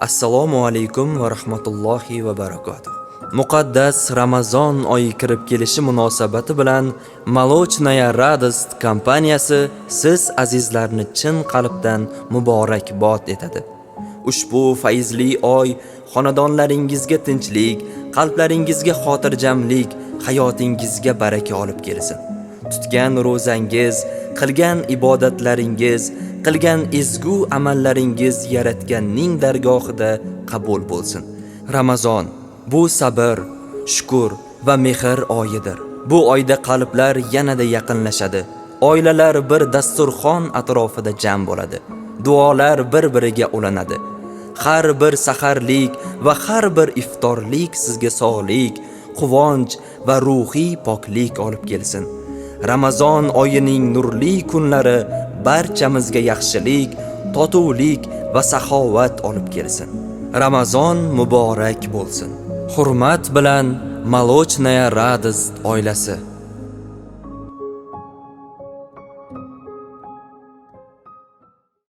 Assalomu alaykum va rahmatullohi va barakatuh. Muqaddas Ramazon oyi kirib kelishi munosabati bilan Molochnaya Radost kompaniyasi siz azizlarni chin qalbdan muborakbod etadi. Ushbu fayzli oy xonadonlaringizga tinchlik, qalblaringizga xotirjamlik, hayotingizga baraka olib kelsin. Tutgan ro'zangiz, qilgan ibodatlaringiz, qilgan ezgu amallaringiz Yaratganning dargohida qabul bo'lsin. Ramazon bu sabr, shukr va mehr oyidir. Bu oyda qalblar yanada yaqinlashadi. Oilalar bir dasturxon atrofida jam bo'ladi. Duolar bir-biriga ulanadi. Har bir saharlik va har bir iftorlik sizga sog'lik, quvonch va ruhiy poklik olib kelsin. Ramazon oyining nurli kunlari barchamizga yaxshilik, totuvlik va saxovat olib kelsin. Ramazon muborak bo'lsin. Hurmat bilan Molochnaya Radost oilasi.